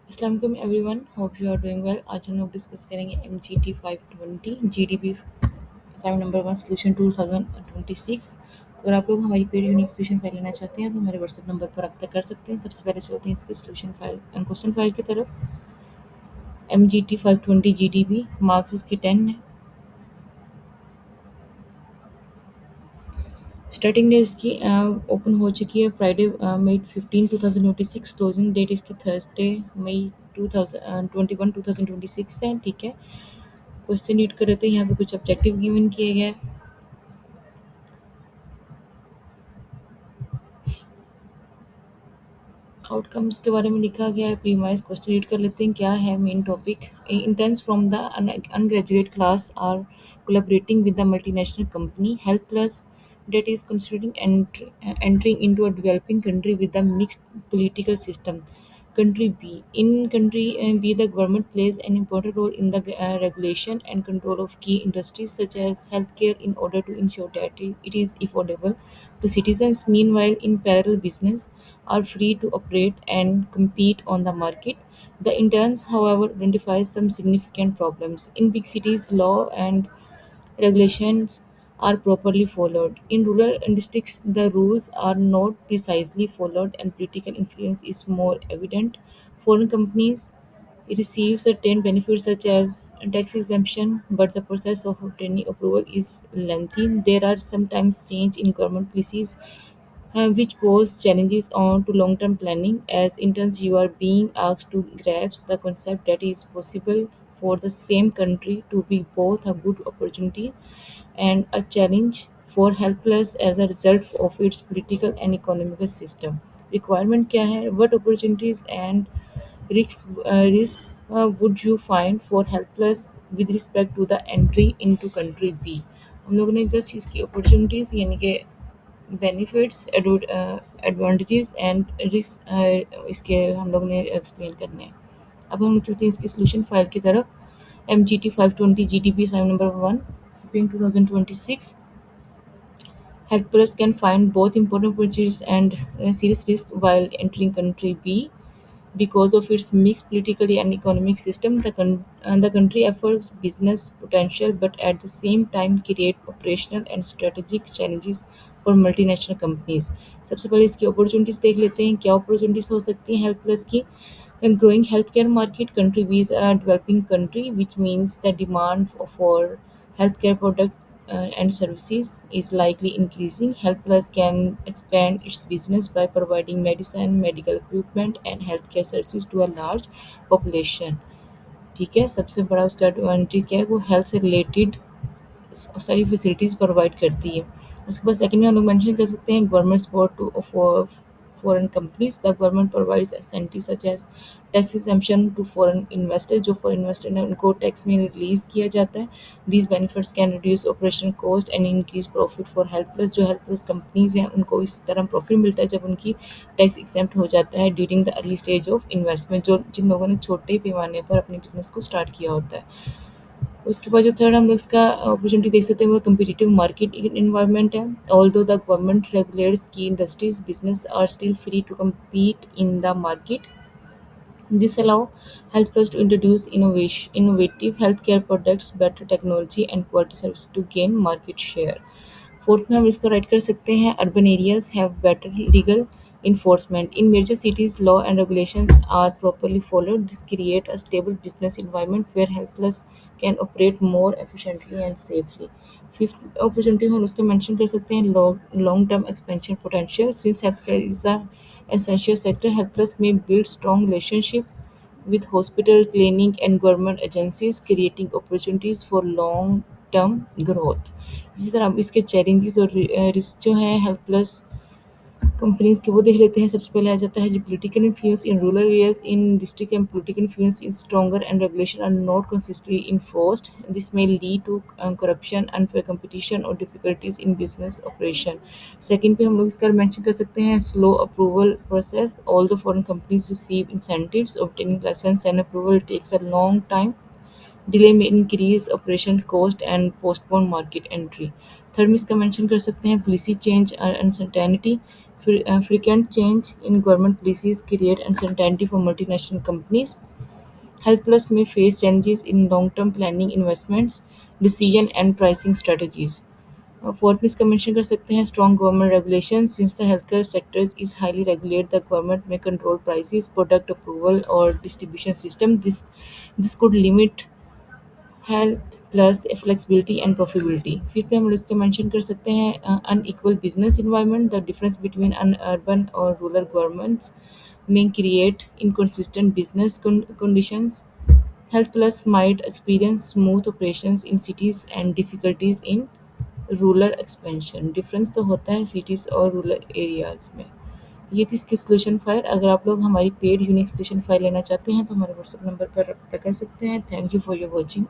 अस्सलाम वालेकुम everyone, hope you are doing well. आज हम लोग डिस्कस करेंगे M G T 520 G D B assignment number one solution 2026। अगर आप लोग हमारी पेड यूनिक सोल्यूशन फाइल लेना चाहते हैं तो हमारे व्हाट्सएप नंबर पर रब्ता कर सकते हैं। सबसे पहले चलते हैं इसके सोल्यूशन फाइल क्वेश्चन फाइल की तरफ। M G T 520 G D B marks इसके 10 है। स्टार्टिंग डेट इसकी ओपन हो चुकी है फ्राइडे मई 15 2026। क्लोजिंग डेट इसकी थर्सडे मई 2021 है। ठीक है, क्वेश्चन रीड कर रहे थे। यहाँ पे कुछ ऑब्जेक्टिव गिवन किए गए। आउटकम्स के बारे में लिखा गया है। प्रीमाइज क्वेश्चन रीड कर लेते हैं। क्या है main topic? Interns from the undergraduate class are collaborating with the multinational company health plus that is considering entering into a developing country with a mixed political system. Country B. In country B, the government plays an important role in the regulation and control of key industries such as healthcare in order to ensure that it is affordable to citizens. Meanwhile, in parallel, business are free to operate and compete on the market. The interns, however, identify some significant problems. In big cities, law and regulations are properly followed. In rural districts, the rules are not precisely followed and political influence is more evident. Foreign companies receive certain benefits such as tax exemption, but the process of obtaining approval is lengthy. There are sometimes change in government policies which pose challenges on to long-term planning. As interns, you are being asked to grasp the concept that it is possible for the same country to be both a good opportunity and a challenge for helpless as a result of its political and economic system. Requirement क्या है? What opportunities and risk would you find for helpless with respect to the entry into country B? हम लोगों ने just इसकी opportunities यानी कि benefits, advantages and risk इसके हम लोग ने एक्सप्लेन करने हैं। अब हम चलते हैं इसकी सोल्यूशन फाइल की तरफ। M G T 520 G D P assignment number one spring 2026। Helpers can find both important opportunities and serious risk while entering country B. Because of its mixed political and economic system, the country offers business potential but at the same time create operational and strategic challenges for multinational companies. सबसे पहले इसकी opportunities देख लेते हैं। क्या opportunities हो सकती हैं हेल्थ प्लस की? A growing healthcare market, country B is a developing country, which means the demand for healthcare products and services is likely increasing. Health Plus can expand its business by providing medicine, medical equipment, and healthcare services to a large population. ठीक है, सबसे बड़ा उसका advantage क्या है? वो health से related सारी फैसिलिटीज़ प्रोवाइड करती है। उसके बाद सेकंड में हम लोग मेंशन कर सकते हैं government support to for foreign companies. The government provides incentive such as tax exemption to foreign investor. जो फॉरेन इन्वेस्टर ने उनको टैक्स में रिलीज किया जाता है। These benefits can reduce operation cost and increase profit for help plus. जो help plus companies हैं उनको इस तरह प्रॉफिट मिलता है जब उनकी टैक्स एग्जेम्प्ट हो जाता है during the early stage of investment, जो जिन लोगों ने छोटे पैमाने पर अपने बिजनेस को स्टार्ट किया होता है। उसके बाद जो थर्ड हम लोग इसका अपॉर्चुनिटी देख सकते हैं वो कम्पिटिटिव मार्केट इन्वायरमेंट है। Although the government regulates key industries business are still free to compete in the market. This allow health plus to introduce innovative healthcare products, better technology and quality service to gain market share. Fourth में हम इसको right कर सकते हैं urban areas have better legal enforcement. In major cities, law and regulations are properly followed. This create a stable business environment where helpless can operate more efficiently and safely. Fifth opportunity हम उसका mention कर सकते हैं long term expansion potential. Since health care is a essential sector, helpless may build strong relationship with hospital, clinic and government agencies, creating opportunities for long term growth. इसी तरह अब इसके challenges और रिस्क जो हैं हेल्थ प्लस कंपनीज के वो देख लेते हैं। सबसे पहले आ जाता है जो political influence in rural areas in district and political influence is stronger and regulation are not consistently enforced. This may lead to corruption, unfair competition और difficulties in business operation. Second पे हम लोग इसका मेंशन कर सकते हैं slow approval process. All the foreign companies receive incentives obtaining license and approval takes a long time. Delay may increase operation cost and postpone market entry. Third में इसका mention कर सकते हैं पॉलिसी चेंज और uncertainty. frequent change in government policies create uncertainty for multinational companies. Health Plus may face challenges in long-term planning, investments, decision and pricing strategies. Fourth में इसका mention कर सकते हैं strong government regulation since the health care sector is highly regulate the government may control prices product approval और distribution system this could limit health plus flexibility and profitability. फिर पे हम इसके मेंशन कर सकते हैं unequal business environment the difference between an urban और rural governments may create inconsistent business conditions. Health Plus might experience smooth operations in cities and difficulties in rural expansion. Difference तो होता है सिटीज़ और rural areas में। ये थी इसकी solution file. अगर आप लोग हमारी पेड यूनिक सॉल्यूशन फाइल लेना चाहते हैं तो हमारे व्हाट्सएप नंबर पर रब्ता कर सकते हैं। Thank you for your watching.